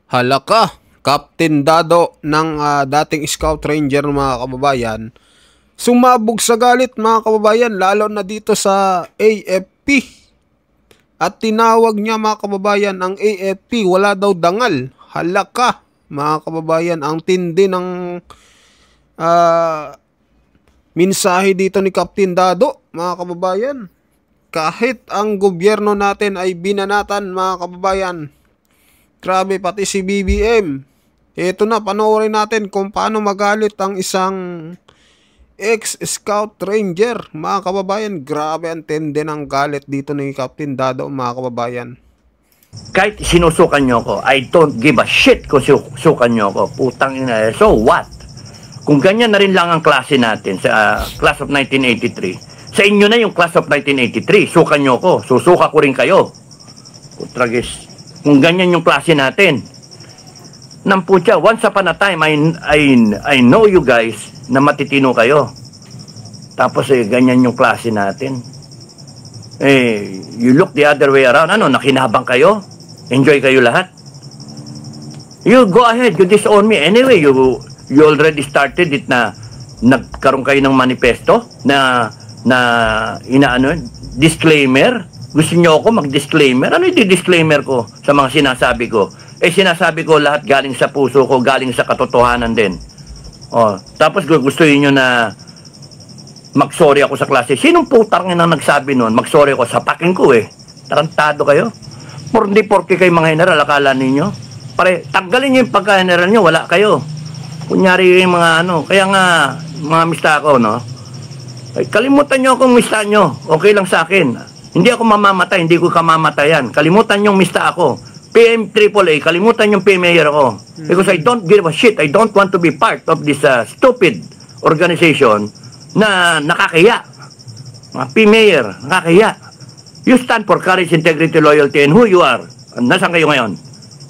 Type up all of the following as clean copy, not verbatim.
Halaka, Captain Dado ng dating Scout Ranger mga kababayan, sumabog sa galit mga kababayan lalo na dito sa AFP. At tinawag niya mga kababayan ang AFP wala daw dangal. Halaka mga kababayan, ang tindi ng mensahe dito ni Captain Dado mga kababayan. Kahit ang gobyerno natin ay binanatan mga kababayan, grabe, pati si BBM. Ito na, panoorin natin kung paano magalit ang isang ex-Scout Ranger. Mga kababayan, grabe ang tindi ng galit dito ni Captain Dado mga kababayan. Kahit sinusukan nyo ko, I don't give a shit kung sukan nyo ko. Putang ina. So what? Kung ganyan na rin lang ang klase natin sa class of 1983, sa inyo na yung class of 1983, sukan nyo ko, susuka ko rin kayo. Putragis. Kung ganyan yung klase natin. Namputya, once upon a time, I know you guys na matitino kayo. Tapos ganyan yung klase natin. You look the other way around. Ano, nakinabang kayo? Enjoy kayo lahat? You go ahead, you disown me. Anyway, you already started it na nagkaroon kayo ng manifesto na disclaimer. Gusto nyo ako mag-disclaimer? Ano yung disclaimer ko sa mga sinasabi ko? Sinasabi ko lahat galing sa puso ko, galing sa katotohanan din. Tapos gusto nyo na mag-sorry ako sa klase. Sinong putang na nagsabi nun? Mag-sorry ako sa takin ko Tarantado kayo. Hindi porke kayo mga general, akala ninyo. Tanggalin nyo yung pagka-general nyo, wala kayo. Kunyari yung mga kaya nga, mga mista ko, kalimutan nyo akong mista nyo. Okay lang sa akin. Hindi ako mamamatay, hindi ko kamamatayan. Kalimutan nyo mista ako. PM AAA, kalimutan yung PM-mayor ako. Because I don't give a shit. I don't want to be part of this stupid organization na nakakaya. Mga PM-mayor, nakakaya. You stand for courage, integrity, loyalty, and who you are. Nasaan kayo ngayon?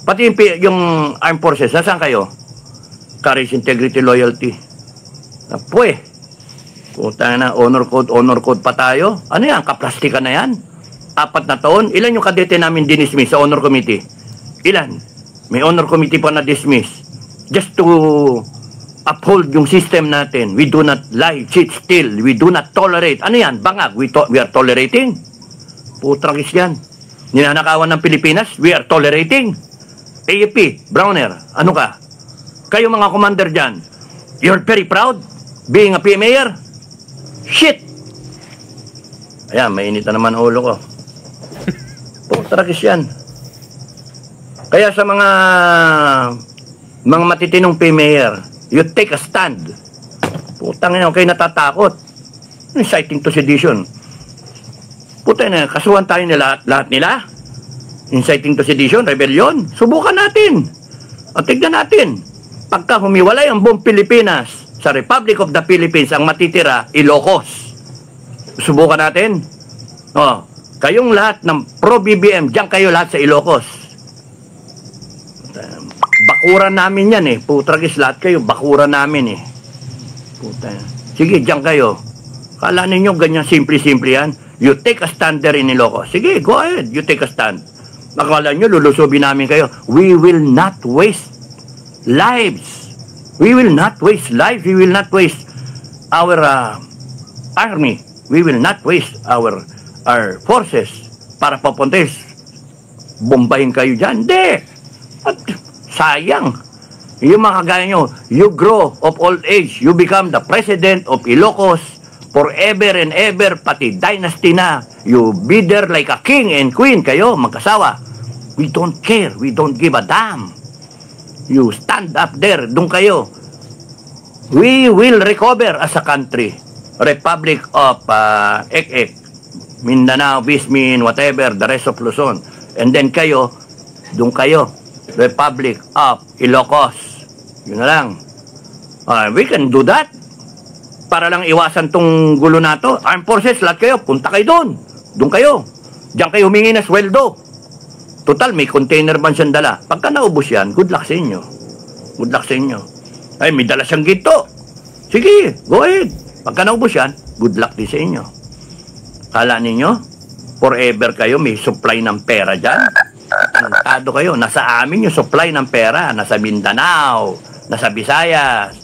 Pati yung armed forces, nasaan kayo? Courage, integrity, loyalty. Puta na, honor code pa tayo. Ano yan? Kaplastikan na yan? 4 na taon? Ilan yung kadete namin dinismiss sa honor committee? Ilan? May honor committee pa na dismiss. Just to uphold yung system natin. We do not lie, cheat, steal. We do not tolerate. Ano yan? Bangag. We are tolerating. Putragis yan. Ninanakawan ng Pilipinas, we are tolerating. AFP, Browner, ano ka? Kayo mga commander dyan, you're very proud being a PM-mayor? Shit! Ayan, mainit na naman ulo ko. Putragis yan. Kaya sa mga matitinong PM-mayor, you take a stand. Putang ina, kayo natatakot. Inciting to sedition. Puta na, kasuhan tayo nila lahat nila. Inciting to sedition, rebellion. Subukan natin. O tignan natin. Pagka humiwalay ang buong Pilipinas sa Republic of the Philippines, ang matitira, Ilocos. Subukan natin. Kayong lahat ng pro-BBM, diyan kayo lahat sa Ilocos. Bakuran namin yan Putragis, lahat kayo, bakuran namin Puta. Sige, diyan kayo. Kala ninyo ganyan simple-simple yan? You take a stand there in Ilocos. Sige, go ahead, you take a stand. Nakala nyo, lulusubin namin kayo. We will not waste lives. We will not waste lives. We will not waste our army. We will not waste our forces para papuntis. Bombahin kayo dyan. Hindi. Sayang. Yung mga kagaya nyo, you grow of old age. You become the president of Ilocos forever and ever. Pati dynasty na. You be there like a king and queen. Kayo, magkasawa. We don't care. We don't give a damn. You stand up there. Doon kayo. We will recover as a country. Republic of Mindanao, Vismin, whatever, the rest of Luzon. And then kayo, doon kayo. Republic of Ilocos. Yun na lang. We can do that. Para lang iwasan tong gulo na to. Armed forces, lahat kayo, punta kayo doon. Doon kayo. Diyan kayo humingi na sweldo. Total, may container ban siyang dala. Pagka naubos yan, good luck sa inyo. Good luck sa inyo. Ay, may dala siyang ginto. Sige, go ahead. Pagka naubos yan, good luck din sa inyo. Kala ninyo, forever kayo may supply ng pera dyan? Tarantado kayo. Nasa amin yung supply ng pera. Nasa Mindanao, nasa Visayas.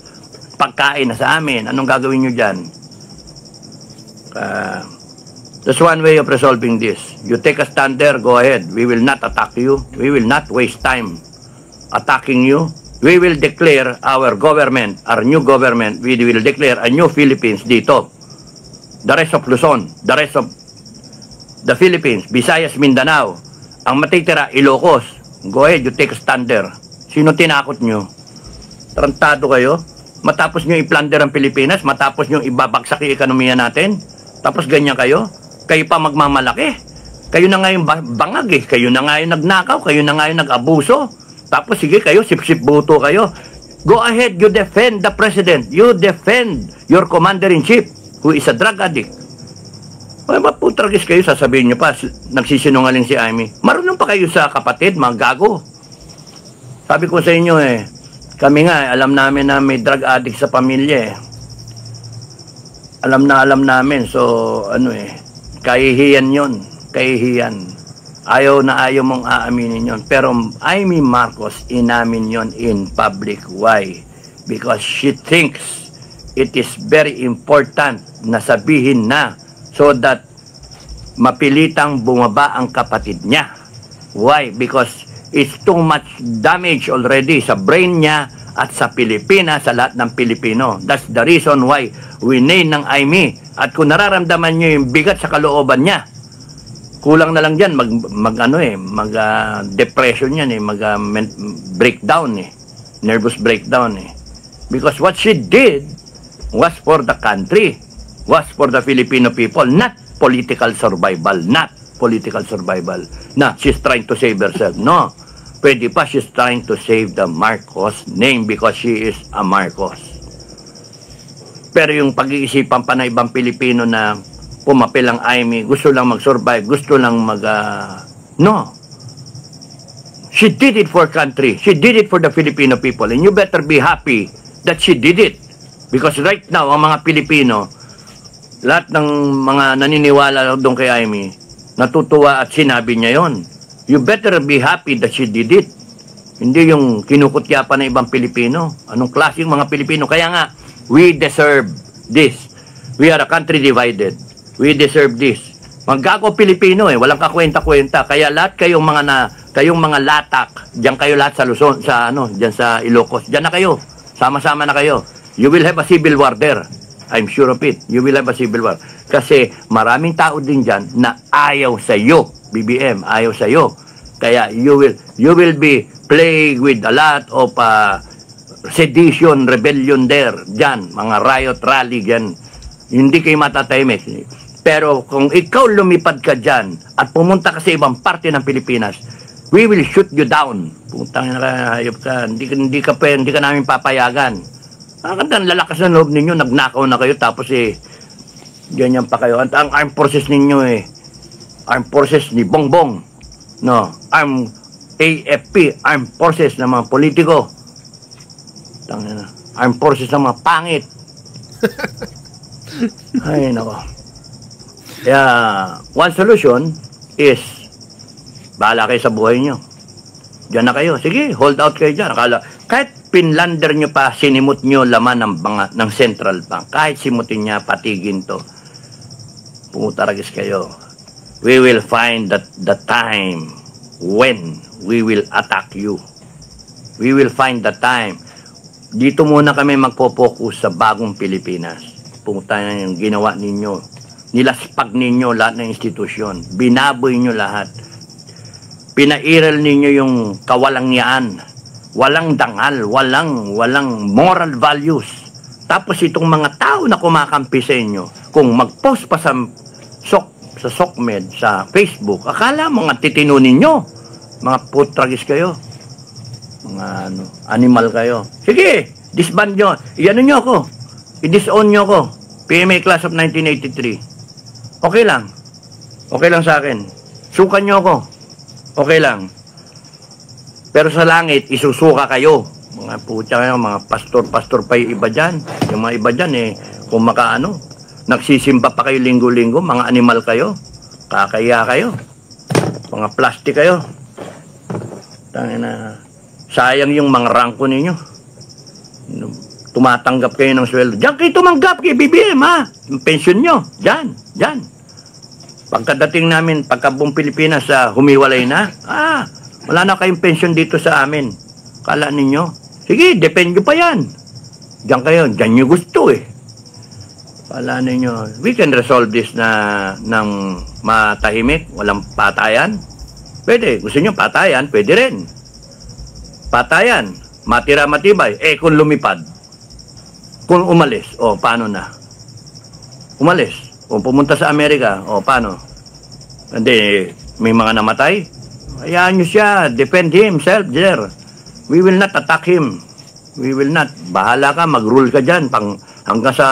Pagkain nasa amin. Anong gagawin nyo dyan? That's one way of resolving this. You take a stand there, go ahead. We will not attack you. We will not waste time attacking you. We will declare our government, our new government, we will declare a new Philippines dito. The rest of Luzon, the rest of the Philippines, Visayas, Mindanao. Ang matitira, Ilocos. Go ahead, you take a stand there. Sino tinakot nyo? Tarantado kayo? Matapos nyo i-plunder ang Pilipinas, matapos nyo ibabagsak yung ekonomiya natin, tapos ganyan kayo? Kayo pa magmamalaki. Kayo na nga yung bangag eh. Kayo na nga yung nagnakaw, kayo na nga yung nag-abuso. Tapos sige kayo, sip-sip buto kayo. Go ahead, you defend the president. You defend your commander-in-chief who is a drug addict. Ay, maputragis kayo, sasabihin nyo pa, nagsisinungaling si Amy. Marunong pa kayo sa kapatid, mga gago. Sabi ko sa inyo eh, kami nga, alam namin na may drug addict sa pamilya eh. Alam namin, so ano eh, kahihiyan yun, kahihiyan. Ayaw na ayaw mong aaminin yon. Pero Amy Marcos inamin yon in public. Why? Because she thinks it is very important na sabihin na so that mapilitang bumaba ang kapatid niya. Why? Because it's too much damage already sa brain niya at sa Pilipinas, sa lahat ng Pilipino. That's the reason why we need ng Amy. At kung nararamdaman niyo yung bigat sa kalooban niya, kulang na lang dyan, depression yan eh, breakdown eh, nervous breakdown eh. Because what she did was for the country, was for the Filipino people, not political survival, not political survival. Na, she's trying to save herself. No, pwede pa, she's trying to save the Marcos name because she is a Marcos. Pero yung pag-iisipan pa na ibang Pilipino na pumapil ang Amy, gusto lang mag-survive, gusto lang no. She did it for country. She did it for the Filipino people. And you better be happy that she did it. Because right now, ang mga Pilipino, lahat ng mga naniniwala doon kay Amy, natutuwa at sinabi niya yon. You better be happy that she did it. Hindi yung kinukutya pa ng ibang Pilipino. Anong klaseng mga Pilipino? Kaya nga, we deserve this. We are a country divided. We deserve this. Magkako Pilipino eh, walang kakwenta-kwenta. Kaya lahat kayong mga latak, diyan kayo lahat sa Luzon, diyan sa Ilocos. Diyan na kayo. Sama-sama na kayo. You will have a civil war there. I'm sure of it. You will have a civil war. Kasi maraming tao din diyan na ayaw sa iyo. BBM, ayaw sa iyo. Kaya you will be plagued with a lot of sedition, rebellion there. Diyan, mga riot rally diyan. Hindi kayo matatahimik. Pero kung ikaw lumipad ka dyan at pumunta ka sa ibang parte ng Pilipinas, we will shoot you down. Putang na hayop ka, hindi ka namin papayagan. Ang lalakas ng loob ninyo, nagnakaw na kayo, tapos ganyan pa kayo. At ang armed forces ninyo armed forces ni Bongbong, no, AFP, armed forces ng mga politiko. Armed forces ng mga pangit. Ay, nako. One solution is bahala kayo sa buhay nyo. Diyan na kayo. Sige, hold out kayo dyan. Kahit pinlander nyo pa, sinimut nyo laman ng Central Bank. Kahit simutin niya, patigin to. Pumutaragis kayo. We will find the time when we will attack you. We will find the time. Dito muna kami magpo-focus sa bagong Pilipinas. Pumunta na yung ginawa ninyo. Nilaspag ninyo lahat ng institusyon. Binaboy nyo lahat. Pinairal ninyo yung kawalangyaan. Walang dangal, walang moral values. Tapos itong mga tao na kumakampi sa inyo, kung mag-post pa sa SOCMED, sa Facebook, akala mo nga titino ninyo. Mga putragis kayo. Mga animal kayo. Sige, disband nyo. Iyan nyo ako. I-disown nyo ako. PMA Class of 1983. Okay lang. Okay lang sa akin. Sukan nyo ako. Okay lang. Pero sa langit, isusuka kayo. Mga putya kayo, mga pastor-pastor pa yung iba dyan. Yung mga iba dyan kung nagsisimba pa kayo linggo-linggo, mga animal kayo. Kakaya kayo. Mga plastic kayo. Tangina, sayang yung mga rangko ninyo. Tumatanggap kayo ng sweldo. Diyan kayo tumanggap kay BBM, ha? Yung pension nyo. Diyan. Pagkadating namin, pagkabuong Pilipinas humiwalay na, wala na kayong pension dito sa amin. Kala ninyo? Sige, depend nyo pa yan. Diyan kayo, diyan nyo gusto eh. Kala ninyo, we can resolve this na ng matahimik, walang patayan. Pwede, gusto nyo patayan, pwede rin. Patayan, matira matibay, kung lumipad. Kung umalis, paano na? Umalis. Kung pumunta sa Amerika, paano? Hindi, may mga namatay. Hayaan nyo siya. Defend himself there. We will not attack him. We will not. Bahala ka, mag-rule ka dyan hanggang sa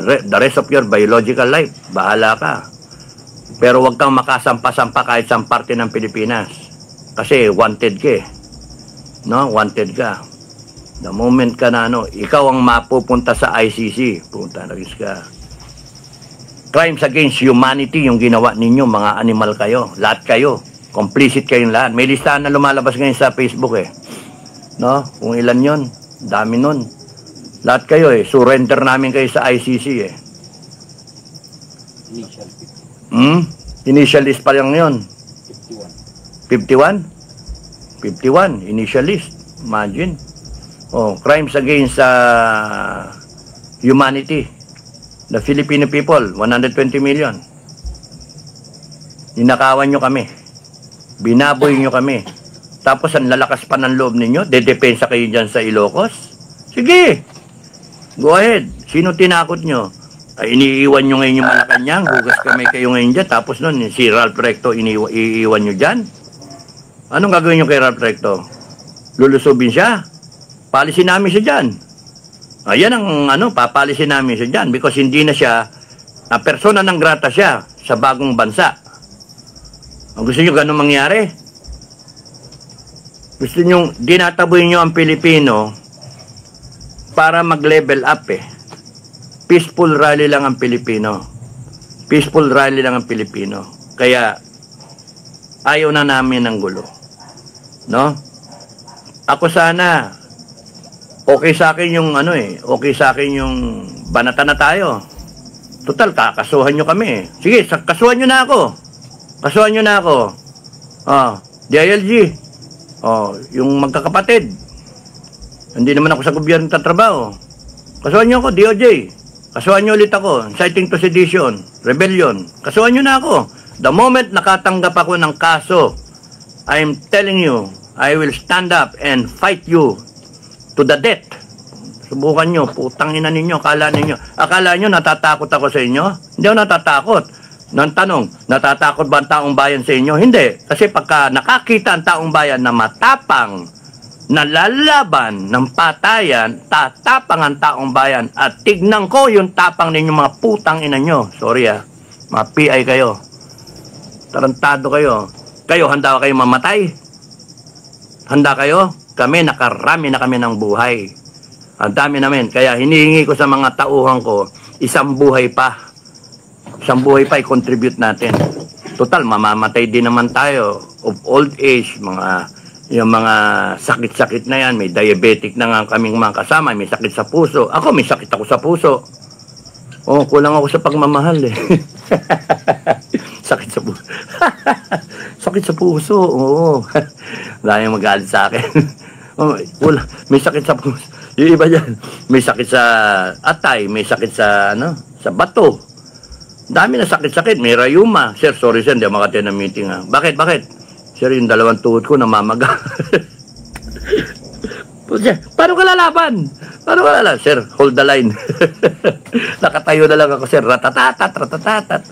the rest of your biological life. Bahala ka. Pero wag kang makasampa-sampa kahit sa parte ng Pilipinas. Kasi wanted ka eh. No? Wanted ka. The moment ka na ikaw ang mapupunta sa ICC, punta na rin ka. Crimes against humanity yung ginawa ninyo, mga animal kayo. Lahat kayo. Complicit kayong lahat. May listahan na lumalabas ngayon sa Facebook eh. No? Kung ilan yon, dami nun. Lahat kayo eh. Surrender namin kayo sa ICC eh. Initial list pa lang yun. 51? 51, initial list. Imagine. Crimes against humanity. The Filipino people, 120 million. Ninakawan nyo kami. Binaboy nyo kami. Tapos ang lalakas pa ng loob ninyo, dedepensa kayo dyan sa Ilocos? Sige. Go ahead. Sino tinakot nyo? Iniiwan nyo ngayon yung Malacanang, hugas kamay kayo ngayon dyan. Tapos nun, si Ralph Recto, iiwan nyo dyan? Anong gagawin nyo kay Ralph Recto? Lulusubin siya? Palisin namin siya dyan. Ayan ang papalisin namin siya dyan because hindi na siya, persona ng grata siya sa bagong bansa. Ang gusto nyo ganun mangyari? Gusto nyo, dinataboy nyo ang Pilipino para mag-level up eh. Peaceful rally lang ang Pilipino. Peaceful rally lang ang Pilipino. Kaya, ayaw na namin ng gulo. No? Ako sana, okay sa akin yung okay sa akin yung banata na tayo. Total, kakasuhan nyo kami. Sige, kasuhan nyo na ako. Kasuhan nyo na ako. DILG. Yung magkakapatid. Hindi naman ako sa gobyerno tatrabaho. Kasuhan nyo ako, DOJ. Kasuhan nyo ulit ako. Inciting to sedition, rebellion. Kasuhan nyo na ako. The moment nakatanggap ako ng kaso, I'm telling you, I will stand up and fight you to the death. Subukan nyo, putang ina ninyo, akala nyo natatakot ako sa inyo? Hindi ako natatakot. Nang tanong, natatakot ba ang taong bayan sa inyo? Hindi. Kasi pagka nakakita ang taong bayan na matapang, nalalaban ng patayan, tatapang ang taong bayan. At tignan ko yung tapang ninyo mga putang ina nyo. Sorry mga PI kayo. Tarantado kayo. Kayo, handa kayo mamatay? Handa kayo? Kami, nakarami na kami ng buhay. Ang dami namin. Kaya hinihingi ko sa mga tauhan ko, isang buhay pa. Isang buhay pa i-contribute natin. Total, mamamatay din naman tayo of old age, yung mga sakit-sakit na yan. May diabetic na nga kaming mga kasama, may sakit sa puso. Ako, may sakit ako sa puso. Kulang ako sa pagmamahal eh. Sakit sa puso. Sakit sa puso, oo. Dahil magalit sa akin. May sakit sa puso. Yung iba dyan, may sakit sa atay, may sakit sa, sa bato. Dami na sakit-sakit, may rayuma. Sir, sorry sir, hindi ako makatid ng meeting ha. Bakit? Sir, yung dalawang tuhod ko namamaga. Paano ka lalaban? Sir, hold the line. Nakatayo na lang ako, sir. Ratatatat.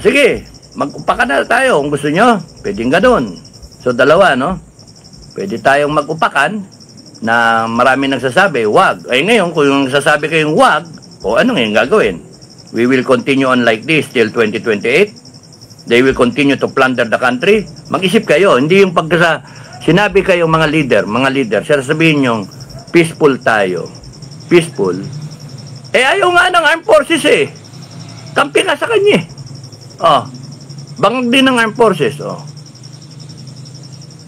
Sige. Mag-upa na tayo kung gusto nyo. Pwedeng ganun. So, dalawa, Pwede tayong mag-upakan na marami nagsasabi, wag. Ay ngayon, kung yung sasabi kayong wag, ano ngayon gagawin? We will continue on like this till 2028. They will continue to plunder the country. Mag-isip kayo. Hindi yung pagkasa sinabi kayong mga leader, sasabihin yung peaceful tayo. Peaceful. Ayaw nga ng armed forces eh. Kampi nga sa kanya. Bangag din ng armed forces, oh.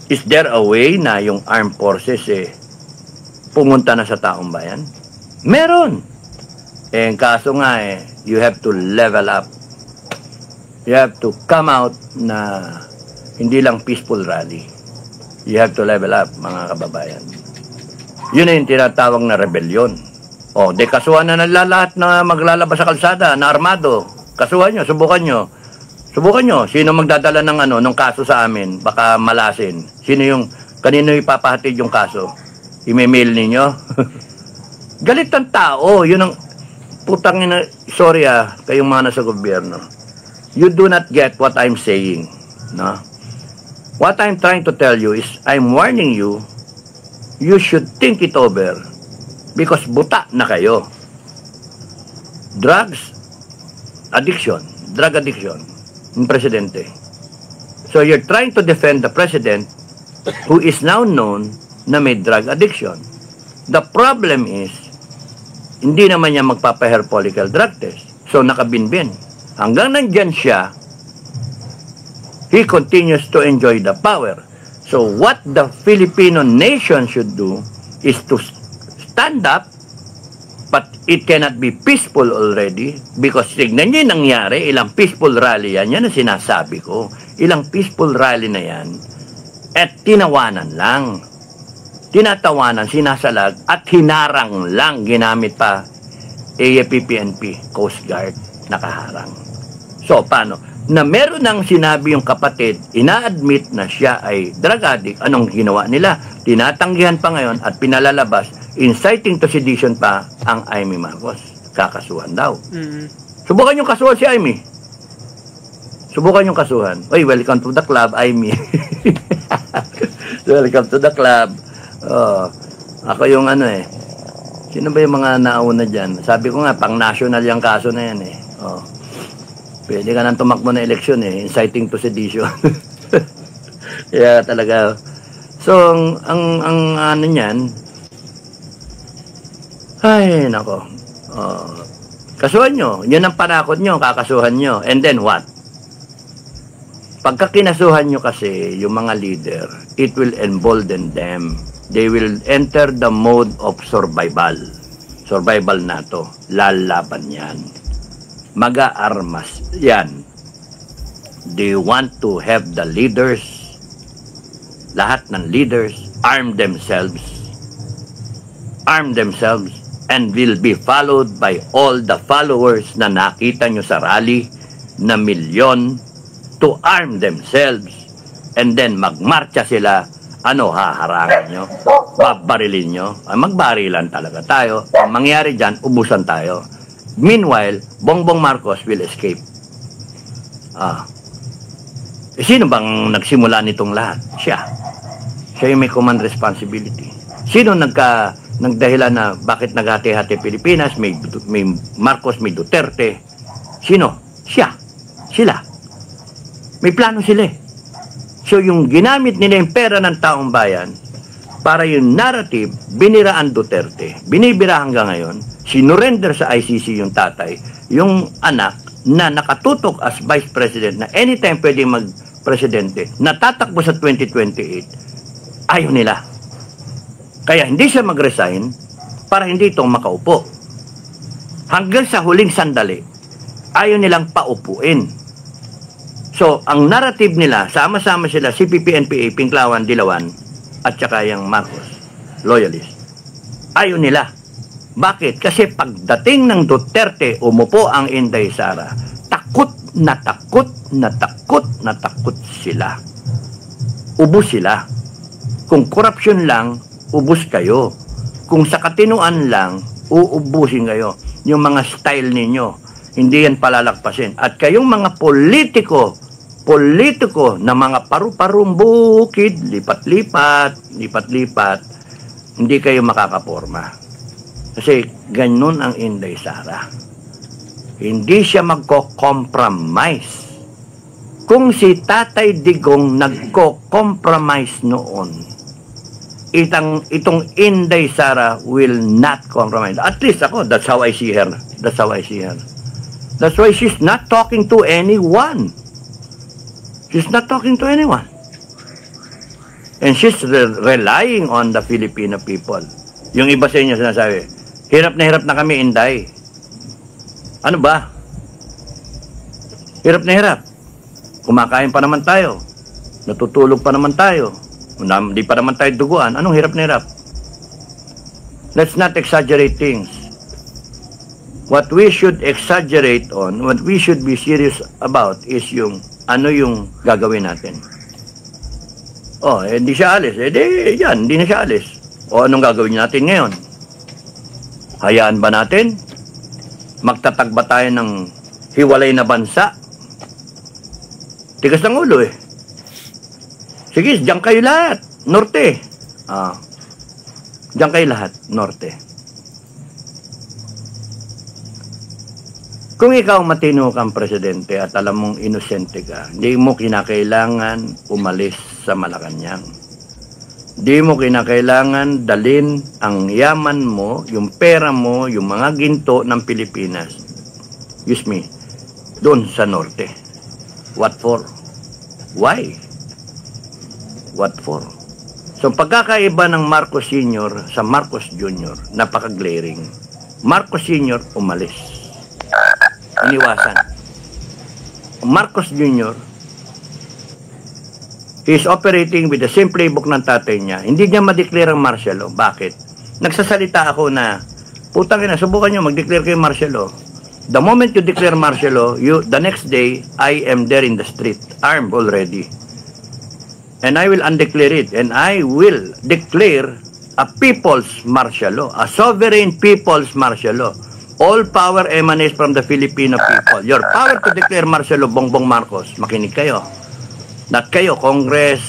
Is there a way na yung armed forces, pumunta na sa taong bayan? Meron. Ang kaso nga, you have to level up. You have to come out na hindi lang peaceful rally. You have to level up, mga kababayan. Yun yung tinatawag na rebellion. O, kasuhan na lahat na maglalabas sa kalsada, na armado. Kasuhan nyo, subukan nyo. Subukan nyo, sino magdadala ng kaso sa amin? Baka malasin. Kanino ipapahatid yung kaso? I-mail ninyo? Galit ang tao. Yun ang, putang ina, sorry kayong mga nasa gobyerno. You do not get what I'm saying. No? What I'm trying to tell you is, I'm warning you, you should think it over. Because buta na kayo. Drug addiction, yung presidente. So you're trying to defend the president who is now known na may drug addiction. The problem is, hindi naman niya magpapa-hair follicle drug test. So nakabinbin. Hanggang nandyan siya, he continues to enjoy the power. So what the Filipino nation should do is to stand up, but it cannot be peaceful already because tignan nyo yung nangyari, ilang peaceful rally yan ang sinasabi ko. Ilang peaceful rally na yan at tinawanan lang. Tinatawanan, sinasalag at hinarang lang, ginamit pa AFP-PNP, Coast Guard, nakaharang. So, paano? Na meron nang sinabi yung kapatid, ina-admit na siya ay drug addict, anong ginawa nila? Tinatanggihan pa ngayon at pinalalabas, inciting to sedition pa ang Amy Marcos. Kakasuhan daw. Subukan yung kasuhan si Amy. Subukan yung kasuhan. Oy, welcome to the club, Amy. Welcome to the club. Ako yung sino ba yung mga nauna dyan? Sabi ko nga, pang-national yung kaso na yan pwede ka nang tumakbo na eleksyon inciting to sedition. Kaya talaga. So, ang ano niyan, ay, nako. Kasuhan nyo. Yun ang panakot nyo, kakasuhan nyo. And then what? Pagka kinasuhan nyo kasi, yung mga leader, it will embolden them. They will enter the mode of survival. Survival na to. Lalaban yan. Mag-aarmas yan. They want to have the leaders, lahat ng leaders, arm themselves, and will be followed by all the followers na nakita nyo sa rally na milyon to arm themselves. And then magmarcha sila. Ano haharangan nyo? Babarilin nyo? Magbarilan talaga tayo. Ang mangyari dyan, ubusan tayo. Meanwhile, Bongbong Marcos will escape. Sino bang nagsimula nitong lahat? Siya. Siya yung may command responsibility. Sino nagdahilan na bakit naghati-hati Pilipinas, may Marcos, may Duterte? Sino? Siya. Sila. May plano sila So yung ginamit nila yung pera ng taong bayan para yung narrative, binira ang Duterte. Binibira hanggang ngayon. Sinurrender sa ICC yung tatay, yung anak na nakatutok as vice president na anytime pwede mag-presidente, natatakbo sa 2028, ayaw nila. Kaya hindi siya mag-resign para hindi itong makaupo. Hanggang sa huling sandali, ayaw nilang paupuin. So, ang narrative nila, sama-sama sila, CPP, NPA, Pinklawan, Dilawan, at saka yung Marcos, loyalist. Ayaw nila. Bakit? Kasi pagdating ng Duterte, umupo ang Inday Sara, takot sila. Ubus sila. Kung korupsyon lang, ubus kayo. Kung sa katinuan lang, uubusin kayo. Yung mga style ninyo, hindi yan palalakpasin. At kayong mga politiko na mga paru-parong bukid, lipat-lipat, hindi kayo makakaporma. Kasi ganun ang Inday Sara. Hindi siya magko-compromise. Kung si Tatay Digong nagko-compromise noon, itong Inday Sara will not compromise. At least ako, that's how I see her. That's why she's not talking to anyone. She's not talking to anyone. And she's relying on the Filipino people. Yung iba sa inyo sinasabi, hirap na kami, Inday. Ano ba? Hirap na hirap. Kumakain pa naman tayo. Natutulog pa naman tayo. Di pa naman tayo duguan. Anong hirap na hirap? Let's not exaggerate things. What we should exaggerate on, what we should be serious about is yung ano yung gagawin natin. Oh, hindi siya alis. Yan, hindi na siya alis. O anong gagawin natin ngayon? Hayaan ba natin? Magtatag ba tayo ng hiwalay na bansa? Tigas ng ulo eh. Sige, diyan kayo lahat. Norte. Diyan kayo lahat. Norte. Kung ikaw matino kang presidente at alam mong inosente ka, hindi mo kinakailangan umalis sa Malacanang. Hindi mo kinakailangan dalin ang yaman mo, yung pera mo, yung mga ginto ng Pilipinas. Excuse me, doon sa norte. What for? Why? What for? So, pagkakaiba ng Marcos Sr. sa Marcos Jr., napaka-glaring. Marcos Sr. umalis. Iniwasan. Marcos Jr., he is operating with the same playbook ng tatay niya. Hindi niya ma-declare ang martial law. Bakit? Nagsasalita ako na, putang ina, subukan niyo, mag-declare kayo martial law. The moment you declare martial law, the next day, I am there in the street, armed already. And I will undeclare it. And I will declare a people's martial law, a sovereign people's martial law. All power emanates from the Filipino people. Your power to declare martial law, Bongbong Marcos. Makinig kayo. Not kayo, Congress,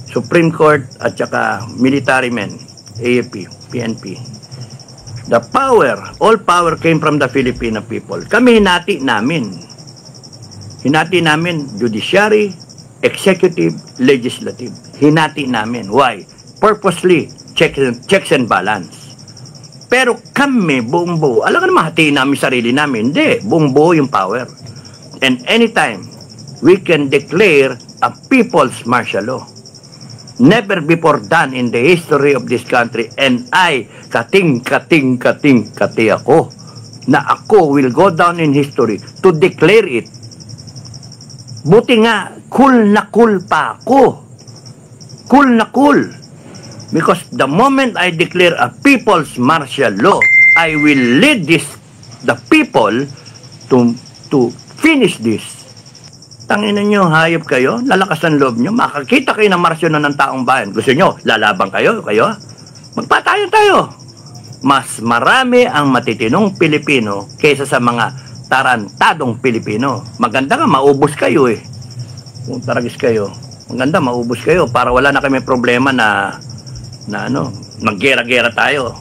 Supreme Court, at saka military men, AFP, PNP. The power, all power came from the Filipino people. Kami hinati namin. Hinati namin judiciary, executive, legislative. Hinati namin. Why? Purposely, checks and balance. Pero kami, buong buo, alam ka naman, hatiin namin sarili namin. Hindi, buong buo yung power. And anytime, we can declare a people's martial law. Never before done in the history of this country. And I, kati ako, na ako will go down in history to declare it. Buti nga, cool pa ako. Cool na cool. Because the moment I declare a people's martial law, I will lead the people to finish this. Tanginan nyo, hayop kayo, lalakas ang loob nyo, makakita kayo ng martial law ng taong bayan. Gusto nyo, lalabang kayo? Magpatayan tayo. Mas marami ang matitinong Pilipino kaysa sa mga tarantadong Pilipino. Maganda nga, maubos kayo eh. Kung taragis kayo, maganda, maubos kayo para wala na kami problema na maggera-gera tayo.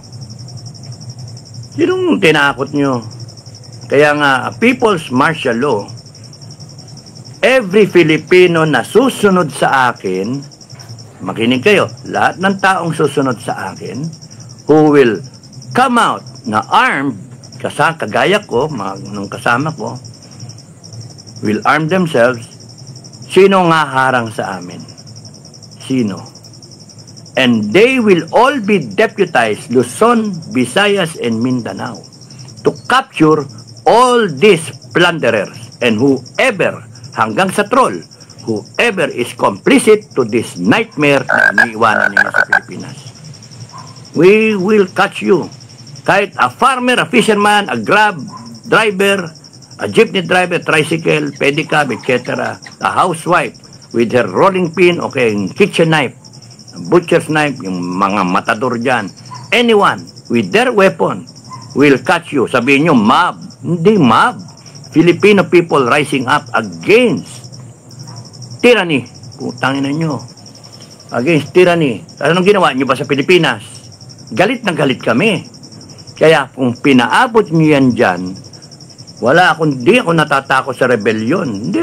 Sinong tinakot nyo? Kaya nga, people's martial law, every Filipino na susunod sa akin, makinig kayo, lahat ng taong susunod sa akin, who will come out na armed, kagaya ko, nung kasama ko, will arm themselves, sino nga harang sa amin? Sino? And they will all be deputized, Luzon, Visayas, and Mindanao, to capture all these plunderers and whoever, hanggang sa troll, whoever is complicit to this nightmare na iniiwanan ninyo sa Pilipinas. We will catch you. Kahit a farmer, a fisherman, a grab driver, a jeepney driver, tricycle, pedicab, etc., a housewife with her rolling pin o kitchen knife, butcher's knife, yung mga matador dyan, anyone with their weapon will catch you. Sabihin nyo, mob. Hindi mob. Filipino people rising up against tyranny. Putangin na nyo. Against tyranny. Anong ginawa nyo ba sa Pilipinas? Galit na galit kami. Kaya kung pinaabot nyo yan dyan, di ako natatakot sa rebellion. Hindi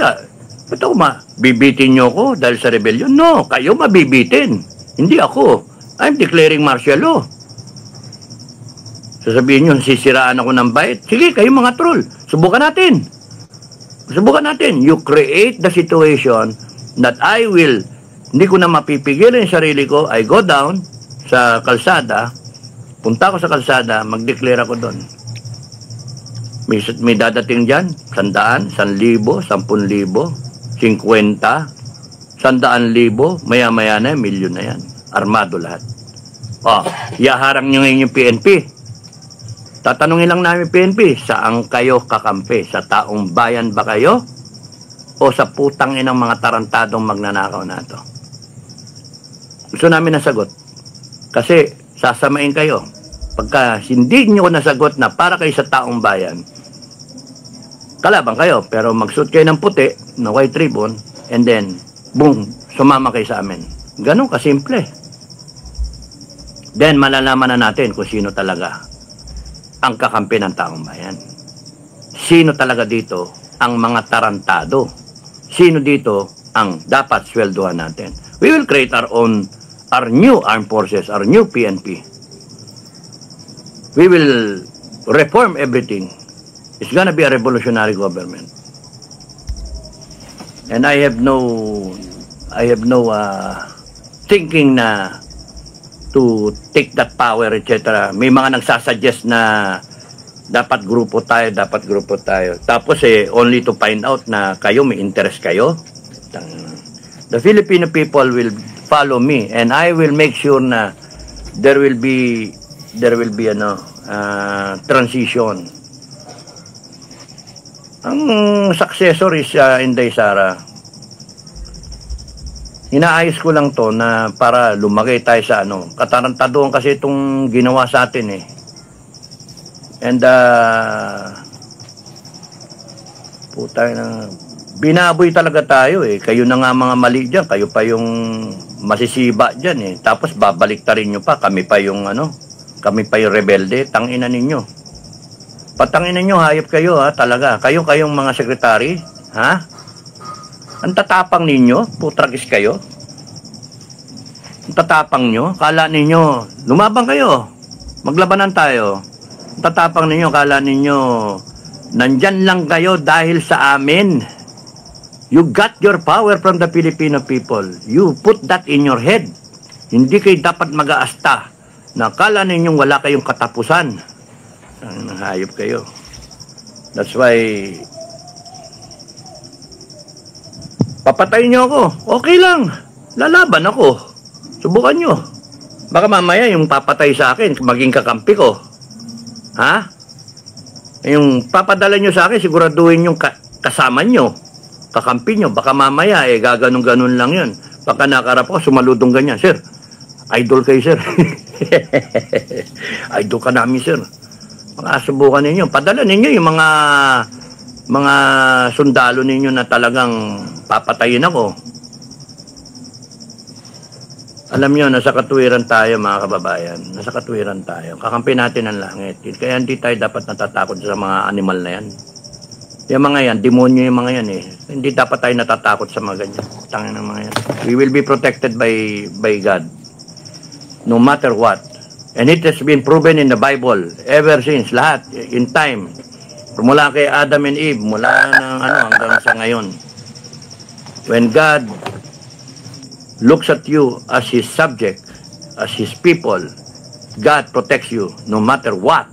ba't ako bibitin nyo ko dahil sa rebellion? No, kayo mabibitin. Hindi ako. I'm declaring martial law. Sasabihin nyo, sisiraan ako ng bait. Sige, kayo mga troll. Subukan natin. Subukan natin. You create the situation that hindi ko na mapipigilan yung sarili ko. I go down sa kalsada, punta ko sa kalsada, mag-declare ako doon. May dadating dyan, 100, 1,000, 10,000, 50, 100,000, maya-maya na, milyon na yan. Armado lahat. Iaharang nyo ngayon yung PNP. Tatanungin lang namin PNP, saan kayo kakampi? Sa taong bayan ba kayo? O sa putang inang mga tarantadong magnanakaw na ito? Gusto namin nasagot. Kasi sasamain kayo. Pagka hindi nyo nasagot na para kayo sa taong bayan, kalaban kayo. Pero magsuot kayo ng puti, na white ribbon, and then, boom, sumama kayo sa amin. Ganun kasimple. Then malalaman na natin kung sino talaga ang kakampi ng taong bayan. Sino talaga dito ang mga tarantado? Sino dito ang dapat sweldohan natin? We will create our new armed forces, our new PNP. We will reform everything. It's gonna be a revolutionary government. And I have no thinking na to take that power, etc. May mga nagsasuggest na dapat grupo tayo. Tapos only to find out na kayo, may interest kayo. The Filipino people will follow me and I will make sure na there will be transition. Ang successor is Inday Sara. Inaayos ko lang to na para lumagay tayo sa katarantaduhan kasi itong ginawa sa atin eh. And putay na binaboy talaga tayo eh. Kayo na nga mga mali dyan, kayo pa yung masisiba dyan eh. Tapos babaliktarin nyo pa, kami pa yung rebelde, tangina ninyo. Patangina nyo, hayop kayo ha, talaga. Kayong mga sekretary, ha? Ang tatapang ninyo, putragis kayo. Ang tatapang nyo, kala ninyo, lumabang kayo, maglabanan tayo. Ang tatapang ninyo, kala ninyo, nandyan lang kayo dahil sa amin. You got your power from the Filipino people. You put that in your head. Hindi kayo dapat mag-aasta na kala ninyong wala kayong katapusan. Hayop kayo. That's why papatayin nyo ako. Okay lang. Lalaban ako. Subukan nyo. Baka mamaya yung papatay sa akin, maging kakampi ko. Ha? Yung papadala nyo sa akin, siguraduhin yung kasama nyo. Kakampi nyo. Baka mamaya, gaganong-ganon lang yun. Baka nakarap ko, sumaludong ganyan. Sir, idol kayo, sir. Idol ka namin, sir. Subukan ninyo. Padala ninyo yung mga sundalo ninyo na talagang papatayin ako. Alam nyo, nasa katuwiran tayo mga kababayan. Nasa katuwiran tayo. Kakampi natin ang langit. Kaya hindi tayo dapat natatakot sa mga animal na yan. Yung mga yan, demonyo yung mga yan eh. Hindi dapat tayo natatakot sa mga ganyan. Tangin ng mga yan. We will be protected by God. No matter what. And it has been proven in the Bible ever since. Lahat. In time. Mula kay Adam and Eve, mula ng hanggang sa ngayon. When God looks at you as His subject, as His people, God protects you no matter what.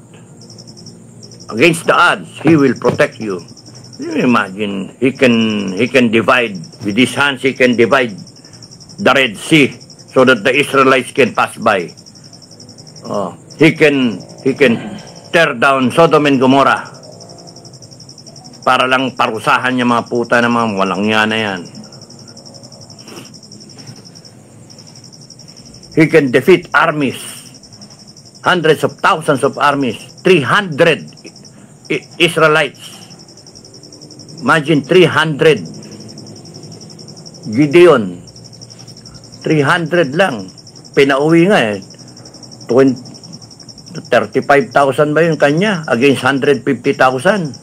Against the odds, He will protect you. You imagine, He can divide, with His hands He can divide the Red Sea so that the Israelites can pass by. He can tear down Sodom and Gomorrah para lang parusahan niya mga puta na mga walang yan na yan. He can defeat armies, hundreds of thousands of armies, 300 Israelites. Imagine 300. Gideon, 300 lang. Pinauwi nga eh. 35,000 ba yun kanya against 150,000.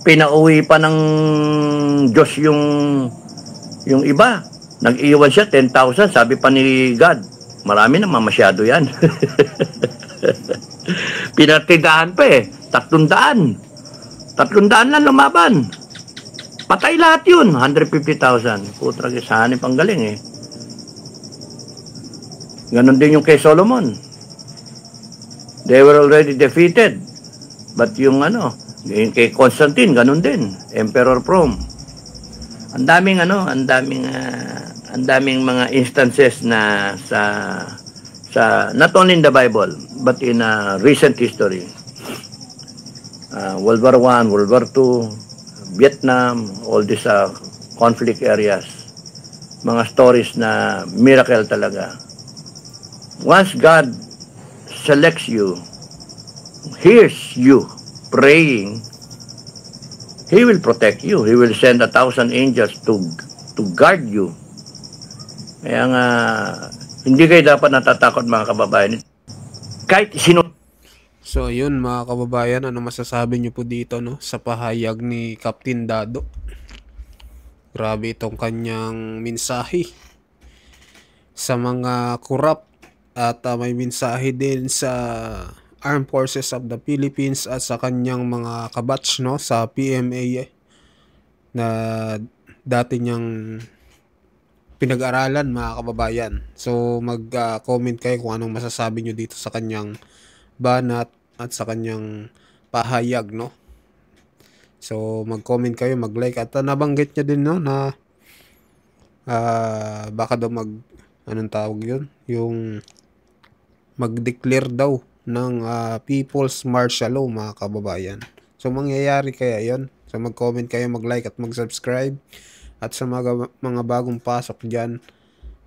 Pinauwi pa ng Diyos yung iba. Nag-iwan siya 10,000. Sabi pa ni God, marami naman masyado yan. Pinatidahan pa eh. 300 lang lumaban. Patay lahat yun, 150,000. Putra, sanip ang galing eh. Ganon din yung kay Solomon. They were already defeated. But yung yung kay Constantine, ganon din. Emperor Rome. Ang daming mga instances na sa not only in the Bible, but in recent history. World War I, World War II, Vietnam, all these conflict areas. Mga stories na miracle talaga. Once God selects you, hears you praying, He will protect you. He will send 1,000 angels to guard you. Kaya nga, hindi kayo dapat natatakot mga kababayan. Kahit sino. So yun mga kababayan, ano masasabi nyo po dito sa pahayag ni Captain Dado? Grabe itong kanyang mensahe sa mga korap at may mensahe din sa Armed Forces of the Philippines at sa kanyang mga kabatch sa PMA na dati niyang pinag-aralan mga kababayan. So mag-comment kayo kung anong masasabi nyo dito sa kanyang banat at sa kanyang pahayag So mag-comment kayo, mag-like at nabanggit niya din na baka daw anong tawag yun, yung mag-declare daw ng People's Martial Law mga kababayan. So mangyayari kaya yon? So mag-comment kayo, mag-like at mag-subscribe. At sa mga bagong pasok dyan,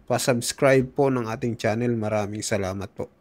pa-subscribe po ng ating channel. Maraming salamat po.